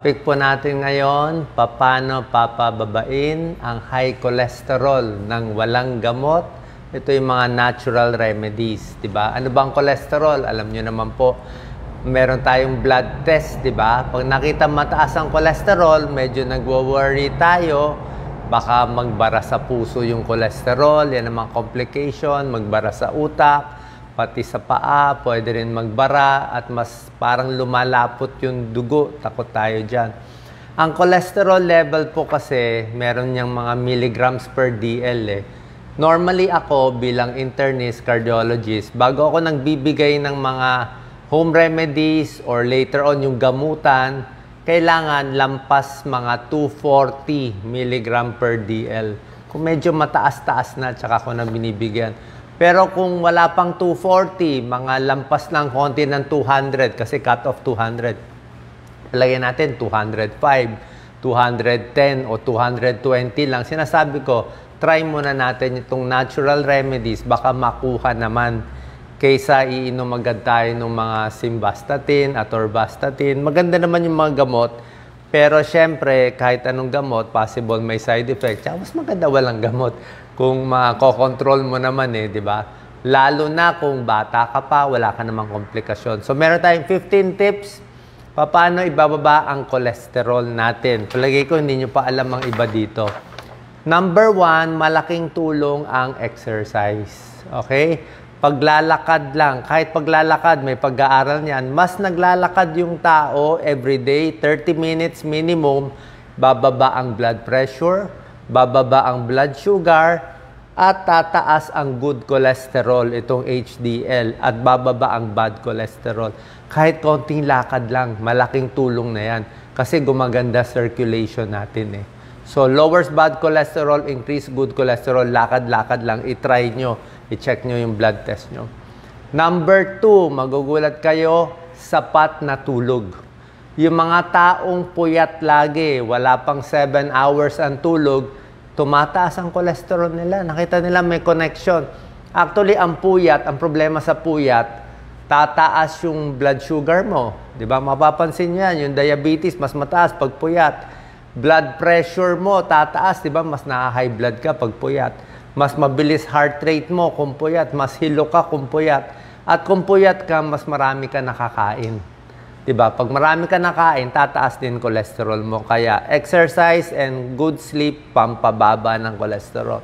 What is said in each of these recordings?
Topic po natin ngayon, paano papababain ang high cholesterol ng walang gamot. Ito yung mga natural remedies, di ba? Ano ba ang cholesterol? Alam nyo naman po, meron tayong blood test, di ba? Pag nakita mataas ang cholesterol, medyo nagwo-worry tayo. Baka magbara sa puso yung cholesterol, yan ang mga complication, magbara sa utak, pati sa paa, pwede rin magbara at mas parang lumalapot yung dugo. Takot tayo dyan. Ang cholesterol level po kasi, meron niyang mga milligrams per DL eh. Normally ako bilang internist, cardiologist, bago ako nagbibigay ng mga home remedies or later on yung gamutan, kailangan lampas mga 240 milligram per DL. Kung medyo mataas-taas na, tsaka ako na binibigyan. Pero kung wala pang 240, mga lampas lang konti ng 200 kasi cut off 200. Lagyan natin 205, 210 o 220 lang. Sinasabi ko, try muna natin itong natural remedies, baka makuha naman kaysa iinom agad tayo ng mga simvastatin, atorvastatin. Maganda naman yung mga gamot, pero syempre, kahit anong gamot, possible may side effect. Tsaka mas maganda walang gamot kung makokontrol mo naman eh, di ba? Lalo na kung bata ka pa, wala ka namang komplikasyon. So, meron tayong 15 tips paano ibababa ang cholesterol natin. Palagay ko, hindi nyo pa alam ang iba dito. Number 1, malaking tulong ang exercise. Okay? Paglalakad lang. Kahit paglalakad, may pag-aaral niyan. Mas naglalakad yung tao everyday, 30 minutes minimum, bababa ang blood pressure, bababa ang blood sugar, at tataas ang good cholesterol, itong HDL, at bababa ang bad cholesterol. Kahit konting lakad lang, malaking tulong na yan. Kasi gumaganda circulation natin eh. So, lowers bad cholesterol, increase good cholesterol, lakad-lakad lang, itry nyo, i-check nyo yung blood test nyo. Number 2, magugulat kayo, sapat na tulog. Yung mga taong puyat lagi, wala pang 7 hours ang tulog, tumataas ang cholesterol nila. Nakita nila may connection. Actually, ang puyat, ang problema sa puyat, tataas yung blood sugar mo. Diba? Mapapansin nyo yan, yung diabetes, mas mataas pag puyat. Blood pressure mo, tataas, diba? Mas na-high blood ka pag puyat. Mas mabilis heart rate mo kung puyat. Mas hilo ka kung puyat. At kung puyat ka, mas marami ka nakakain. Diba? Pag marami ka nakain, tataas din cholesterol mo. Kaya exercise and good sleep, pampababa ng cholesterol.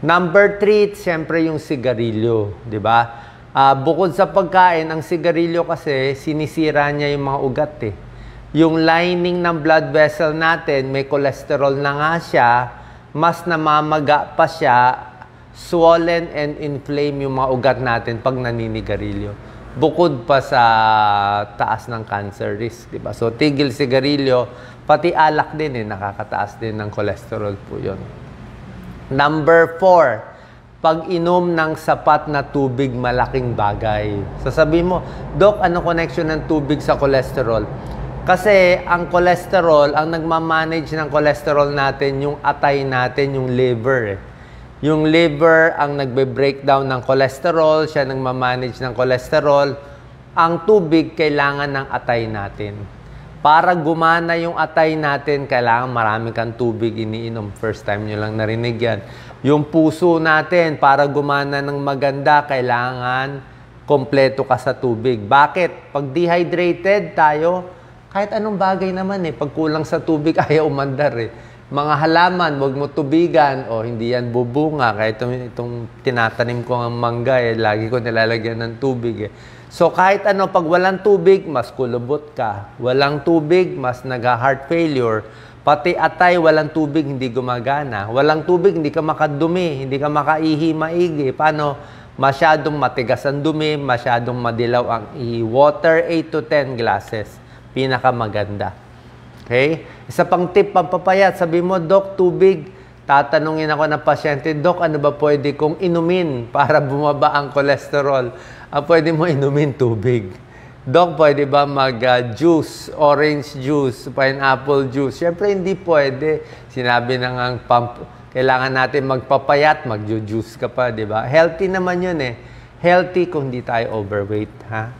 Number 3, siyempre yung sigarilyo. Diba? Bukod sa pagkain, ang sigarilyo kasi, sinisira niya yung mga ugat eh. Yung lining ng blood vessel natin, may cholesterol na nga siya, mas namamaga pa siya, swollen and inflame yung mga ugat natin pag naninigarilyo. Bukod pa sa taas ng cancer risk, di ba? So, tigil sigarilyo, pati alak din eh, nakakataas din ng cholesterol po yun. Number 4, pag-inom ng sapat na tubig, malaking bagay. Sasabihin mo, Doc, ano connection ng tubig sa cholesterol? Kasi ang cholesterol, ang nagmamanage ng cholesterol natin, yung atay natin, yung liver. Yung liver ang nagbe-breakdown ng cholesterol, siya nagmamanage ng cholesterol. Ang tubig, kailangan ng atay natin. Para gumana yung atay natin, kailangan marami kang tubig iniinom. First time nyo lang narinig yan. Yung puso natin, para gumana ng maganda, kailangan kompleto ka sa tubig. Bakit? Pag dehydrated tayo, kahit anong bagay naman eh, pag kulang sa tubig, ayaw umandar eh. Mga halaman, wag mo tubigan, o hindi yan bubunga. Kahit itong tinatanim ko ang mangga eh, lagi ko nilalagyan ng tubig eh. So kahit ano, pag walang tubig, mas kulubot ka. Walang tubig, mas nag-heart failure. Pati atay, walang tubig, hindi gumagana. Walang tubig, hindi ka makadumi, hindi ka makaihi maigi. Paano? Masyadong matigas ang dumi, masyadong madilaw ang ihi. Water, 8 to 10 glasses. Pinakamaganda. Okay? Isa pang tip, pampapayat. Sabi mo, Doc, tubig. Tatanungin ako ng pasyente, Doc, ano ba pwede kong inumin para bumaba ang cholesterol? Pwede mo inumin tubig. Doc, pwede ba mag-juice, orange juice, pineapple juice? Siyempre, hindi pwede. Sinabi na nga, kailangan natin magpapayat, mag-juice ka pa, di ba? Healthy naman yun eh. Healthy kung hindi tayo overweight, ha?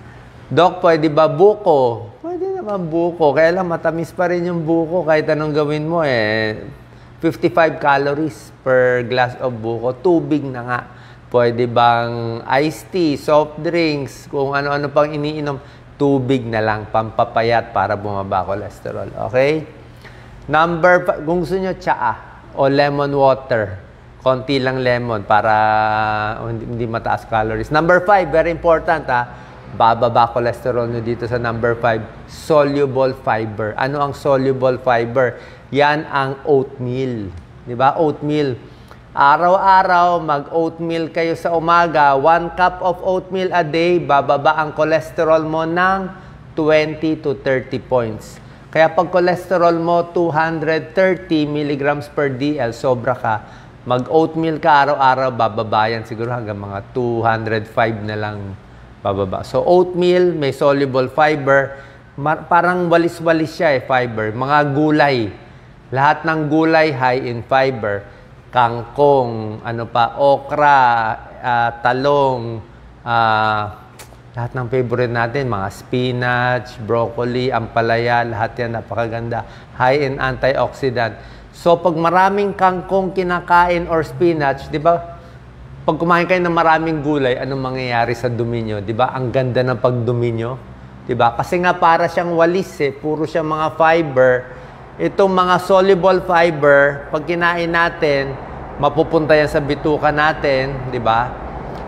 Doc, pwede ba buko? Pwede naman buko. Kaya lang matamis pa rin yung buko kahit anong gawin mo eh. 55 calories per glass of buko. Tubig na nga. Pwede bang iced tea, soft drinks, kung ano-ano pang iniinom. Tubig na lang, pampapayat para bumaba cholesterol. Okay? Kung gusto nyo, tsaa o lemon water. Konti lang lemon para hindi mataas calories. Number 5, very important ha. Bababa cholesterol nyo dito sa number 5. Soluble fiber. Ano ang soluble fiber? Yan ang oatmeal. Diba? Oatmeal. Araw-araw, mag-oatmeal kayo sa umaga. 1 cup of oatmeal a day, bababa ang cholesterol mo ng 20 to 30 points. Kaya pag cholesterol mo 230 milligrams per DL, sobra ka. Mag-oatmeal ka araw-araw, bababa yan siguro hanggang mga 205 na lang bababa. So, oatmeal, may soluble fiber. Parang walis-walis siya fiber. Mga gulay. Lahat ng gulay, high in fiber. Kangkong, okra, talong, lahat ng favorite natin, mga spinach, broccoli, ampalaya, lahat yan napakaganda. High in antioxidant. So, pag maraming kangkong kinakain or spinach, di ba? Pag kumain kayo ng maraming gulay, anong mangyayari sa dumi nyo? Di ba? Ang ganda ng pagdumi nyo. Di ba? Kasi nga para siyang walis puro siyang mga fiber. Itong mga soluble fiber, pag kinain natin, mapupunta yan sa bituka natin, di ba?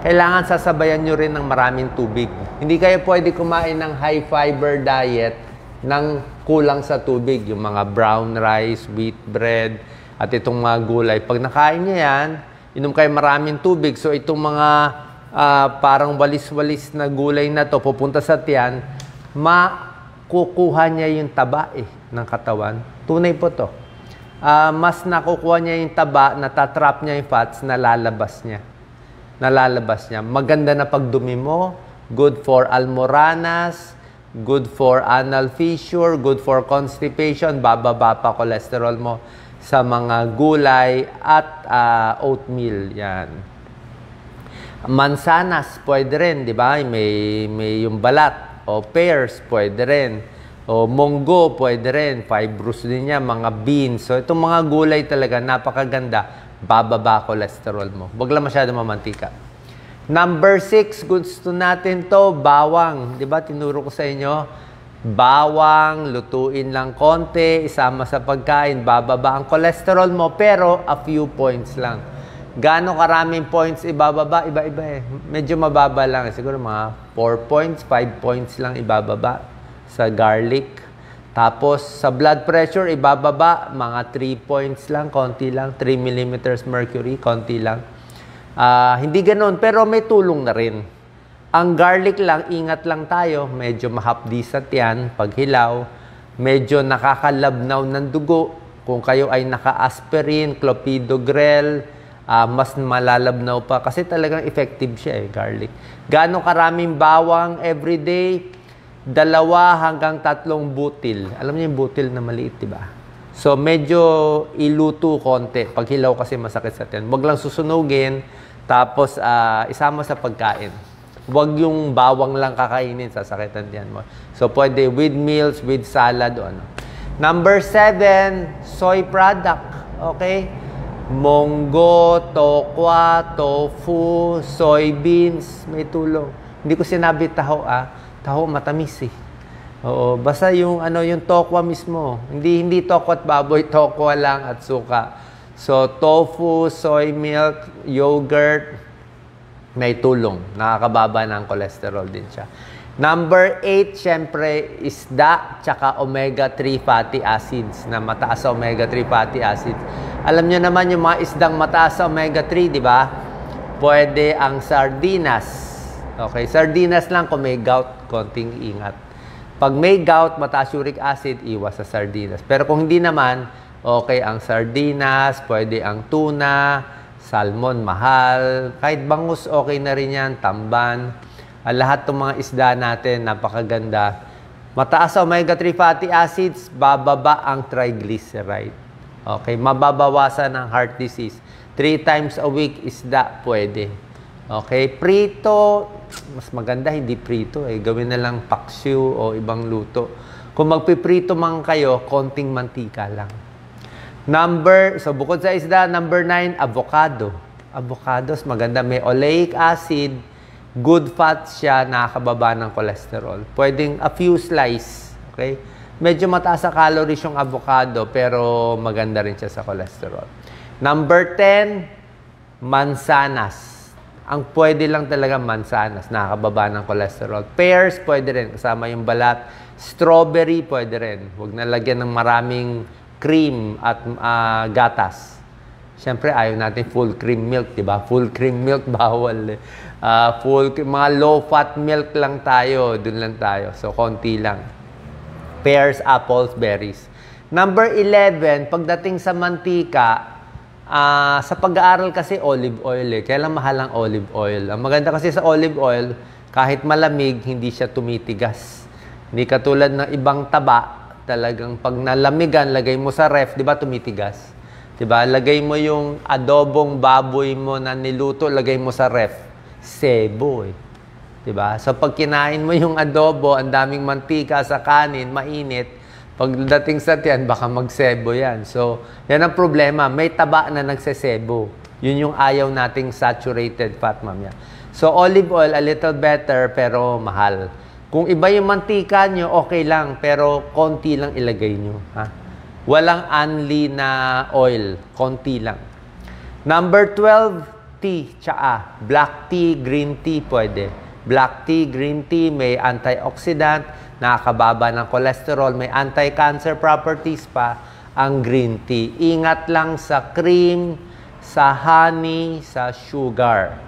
Kailangan sasabayan nyo rin ng maraming tubig. Hindi kayo pwede kumain ng high fiber diet ng kulang sa tubig. Yung mga brown rice, wheat bread, at itong mga gulay. Pag nakain nyo yan, inom kayo maraming tubig. So, itong mga parang walis-walis na gulay na to pupunta sa tiyan, makukuha niya yung taba ng katawan. Tunay po to. Mas nakukuha niya yung taba, natatrap niya yung fats, nalalabas niya. Maganda na pagdumi mo, good for almoranas, good for anal fissure, good for constipation, bababa pa cholesterol mo sa mga gulay at oatmeal. Yan. Mansanas, pwede rin, di ba? May yung balat. O pears, pwede rin. O munggo, pwede rin. Fibrous din yan, mga beans. So, itong mga gulay talaga, napakaganda. Bababa cholesterol mo. Huwag lang masyado mamantika. Number 6, gusto natin to, bawang. Di ba? Tinuro ko sa inyo. Bawang, lutuin lang konti, isama sa pagkain, bababa ang cholesterol mo, pero a few points lang. Gaano karaming points ibababa? Iba-iba Medyo mababa lang. Siguro mga 4 points, 5 points lang ibababa sa garlic. Tapos, sa blood pressure, ibababa mga 3 points lang, konti lang. 3 millimeters mercury, konti lang. Hindi ganun, pero may tulong na rin. Ang garlic lang, ingat lang tayo. Medyo mahapdisat yan pag hilaw. Medyo nakakalabnaw ng dugo. Kung kayo ay naka-aspirin, clopidogrel, mas malalabnaw pa. Kasi talagang effective siya garlic. Gaano karaming bawang everyday? 2 hanggang 3 butil. Alam niyo yung butil na maliit, diba? So, medyo iluto konti. Pag hilaw kasi masakit sa tiyan. Huwag lang susunugin. Tapos, isama sa pagkain. Huwag yung bawang lang kakainin, sasakitan diyan mo. So, pwede with meals, with salad, o ano. Number 7, soy product. Okay? Munggo, tokwa, tofu, soybeans, may tulong. Hindi ko sinabi taho, Taho matamis Oo, basta yung yung tokwa mismo. Hindi tokwa at baboy, tokwa lang at suka. So, tofu, soy milk, yogurt, may tulong. Nakakababa ng cholesterol din siya. Number 8, syempre, isda, tsaka omega-3 fatty acids, na mataas sa omega-3 fatty acids. Alam nyo naman yung mga isdang mataas sa omega-3, di ba? Pwede ang sardinas. Okay, sardinas lang kung may gout, konting ingat. Pag may gout, mataas uric acid, iwas sa sardinas. Pero kung hindi naman, okay ang sardinas, pwede ang tuna, salmon, mahal. Kahit bangus, okay na rin yan. Tamban. Lahat ng mga isda natin, napakaganda. Mataas sa omega-3 fatty acids, bababa ang triglyceride. Okay, mababawasan ang heart disease. 3 times a week isda, pwede. Okay, prito, mas maganda hindi prito eh. Gawin na lang paksiw o ibang luto. Kung magpiprito man kayo, konting mantika lang. So bukod sa isda, number 9, avocado. Avocados, maganda. May oleic acid, good fat siya, nakakababa ng cholesterol. Pwedeng a few slice, okay? Medyo mataas sa calories yung avocado, pero maganda rin siya sa cholesterol. Number 10, mansanas. Ang pwede lang talaga mansanas, nakakababa ng cholesterol. Pears, pwede rin, kasama yung balat. Strawberry, pwede rin. Huwag na lagyan ng maraming cream at gatas. Siyempre, ayaw natin full cream milk, di ba? Full cream milk, bawal. Mga low-fat milk lang tayo, dun lang tayo. So, konti lang. Pears, apples, berries. Number 11, pagdating sa mantika, sa pag-aaral kasi olive oil eh. Kaya lang mahal ang olive oil. Ang maganda kasi sa olive oil, kahit malamig, hindi siya tumitigas. Hindi katulad ng ibang taba, talagang pag nalamigan, lagay mo sa ref, di ba tumitigas? Di ba? Lagay mo yung adobong baboy mo na niluto, lagay mo sa ref. Sebo eh. Di ba? So pag kinain mo yung adobo, ang daming mantika sa kanin, mainit, pagdating sa tiyan, baka magsebo yan. So, yan ang problema. May taba na nagsesebo. Yun yung ayaw nating saturated fat, mamaya. So, olive oil, a little better, pero mahal. Kung iba yung mantika nyo, okay lang, pero konti lang ilagay nyo. Ha? Walang unli na oil, konti lang. Number 12, tea, tsaa. Black tea, green tea, pwede. Black tea, green tea, may antioxidant, nakakababa ng cholesterol, may anti-cancer properties pa ang green tea. Ingat lang sa cream, sa honey, sa sugar.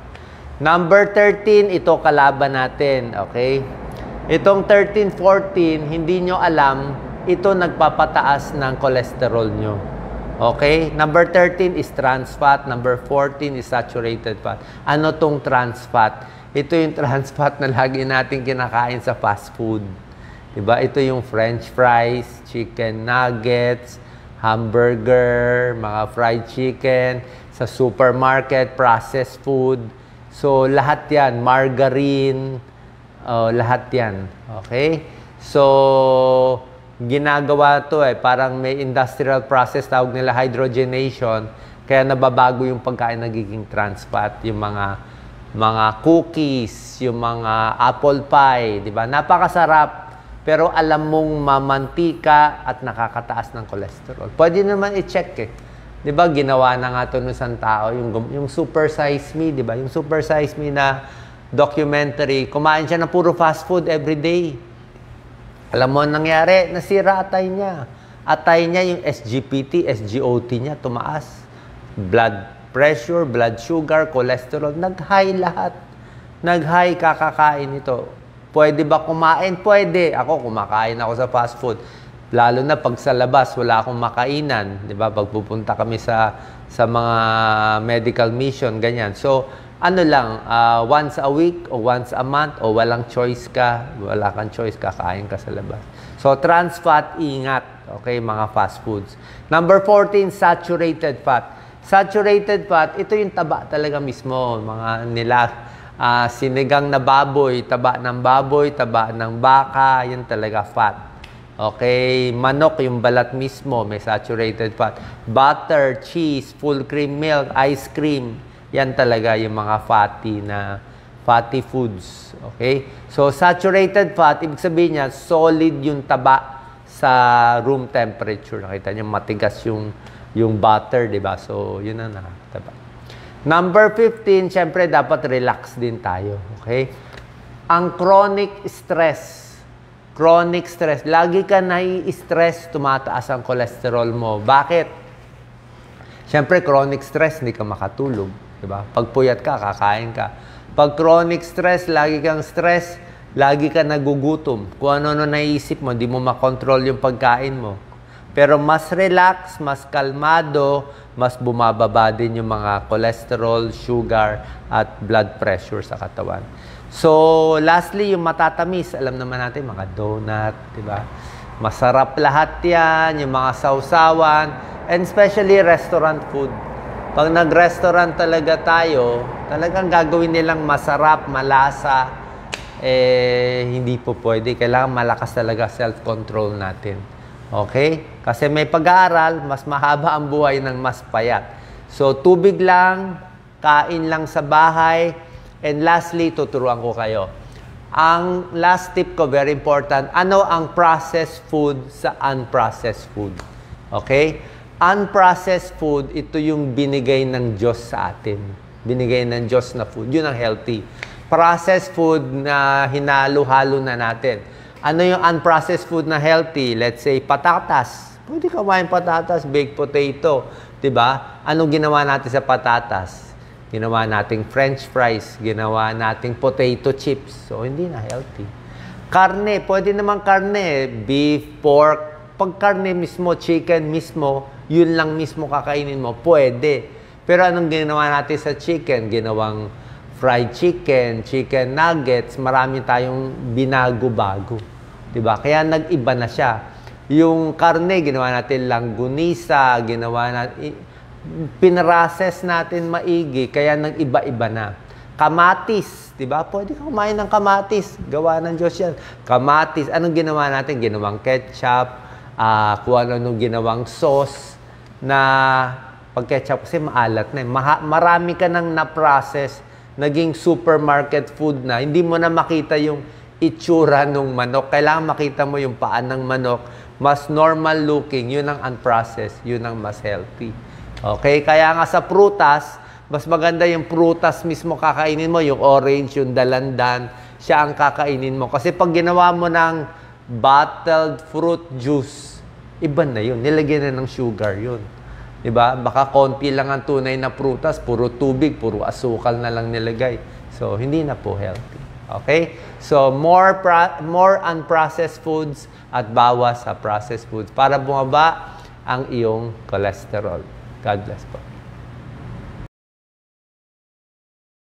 Number 13, ito kalaban natin, okay? Itong 13, 14, hindi nyo alam, ito nagpapataas ng cholesterol nyo. Okay? Number 13 is trans fat. Number 14 is saturated fat. Ano tong trans fat? Ito yung trans fat na lagi natin kinakain sa fast food. Diba? Ito yung french fries, chicken nuggets, hamburger, mga fried chicken, sa supermarket, processed food. So, lahat yan. Margarine, lahat yan. Okay? So, ginagawa to eh. Parang may industrial process, tawag nila hydrogenation. Kaya nababago yung pagkain nagiging trans fat. Yung mga cookies, yung mga apple pie. Diba? Napakasarap. Pero alam mong mamantika at nakakataas ng cholesterol. Pwede naman i-check eh. Diba? Ginawa na nga ito ng isang tao. Yung Super Size Me. Diba? Yung Super Size Me na documentary, kumain siya ng puro fast food every day. Alam mo ang nangyari? Nasira atay niya. Atay niya yung SGPT, SGOT niya, tumaas. Blood pressure, blood sugar, cholesterol, nag-high lahat. Nag-high kakakain ito. Pwede ba kumain? Pwede. Ako, kumakain ako sa fast food. Lalo na pag sa labas, wala akong makainan. Diba? Pag pupunta kami sa mga medical mission, ganyan. So, ano lang, once a week o once a month o walang choice ka, wala kang choice, kakain ka sa labas. So, trans fat, ingat. Okay, mga fast foods. Number 14, saturated fat. Saturated fat, ito yung taba talaga mismo. Mga sinigang na baboy, taba ng baka, yun talaga fat. Okay, manok, yung balat mismo, may saturated fat. Butter, cheese, full cream milk, ice cream, yan talaga yung mga fatty foods. Okay? So, saturated fat, ibig sabihin niya, solid yung taba sa room temperature. Nakita niyo, matigas yung butter, di ba? So, yun na nakataba. Number 15, syempre, dapat relax din tayo. Okay? Ang chronic stress. Chronic stress. Lagi ka nai-stress, tumataas ang cholesterol mo. Bakit? Syempre, chronic stress, hindi ka makatulog. Diba? Pag puyat ka, kakain ka. Pag chronic stress, lagi kang stress, lagi ka nagugutom. Kung ano-ano naisip mo, di mo makontrol yung pagkain mo. Pero mas relax, mas kalmado, mas bumababa din yung mga cholesterol, sugar, at blood pressure sa katawan. So, lastly, yung matatamis. Alam naman natin, mga donut, diba? Masarap lahat yan, yung mga sausawan, and especially restaurant food. Pag nag-restaurant talaga tayo, talagang gagawin nilang masarap, malasa, hindi po pwede. Kailangan malakas talaga self-control natin. Okay? Kasi may pag-aaral, mas mahaba ang buhay ng mas payat. So, tubig lang, kain lang sa bahay, and lastly, tuturuan ko kayo. Ang last tip ko, very important, ano ang processed food sa unprocessed food? Okay? Unprocessed food, ito yung binigay ng Diyos sa atin. Binigay ng Diyos na food. Yun ang healthy. Processed food na hinalo-halo na natin. Ano yung unprocessed food na healthy? Let's say, patatas. Pwede ka kumain patatas, baked potato. Diba? Anong ginawa natin sa patatas? Ginawa nating french fries. Ginawa nating potato chips. So, hindi na healthy. Karne. Pwede naman karne. Beef, pork. Pag karne mismo, chicken mismo, yun lang mismo kakainin mo. Pwede. Pero anong ginawa natin sa chicken? Ginawang fried chicken, chicken nuggets. Marami tayong binago-bago. Diba? Kaya nag-iba na siya. Yung karne, ginawa natin langgunisa, ginawa natin, pinrases natin maigi, kaya nag-iba-iba na. Kamatis, di ba? Pwede ka kumain ng kamatis. Gawa ng Diyos yan. Kamatis, anong ginawa natin? Ginawang ketchup, kung ano ginawang sauce, na pag ketchup kasi maalat na. Marami ka nang na-process, naging supermarket food na, hindi mo na makita yung itsura ng manok. Kailangan makita mo yung paan ng manok. Mas normal looking, yun ang unprocessed, yun ang mas healthy. Okay? Kaya nga sa prutas, mas maganda yung prutas mismo kakainin mo, yung orange, yung dalandan, siya ang kakainin mo. Kasi pag ginawa mo ng bottled fruit juice, iba na yun. Nilagyan na ng sugar yun. Diba? Baka konti lang ang tunay na prutas, puro tubig, puro asukal na lang nilagay. So, hindi na po healthy. Okay? So, more unprocessed foods at bawas sa processed foods para bumaba ang iyong cholesterol. God bless po.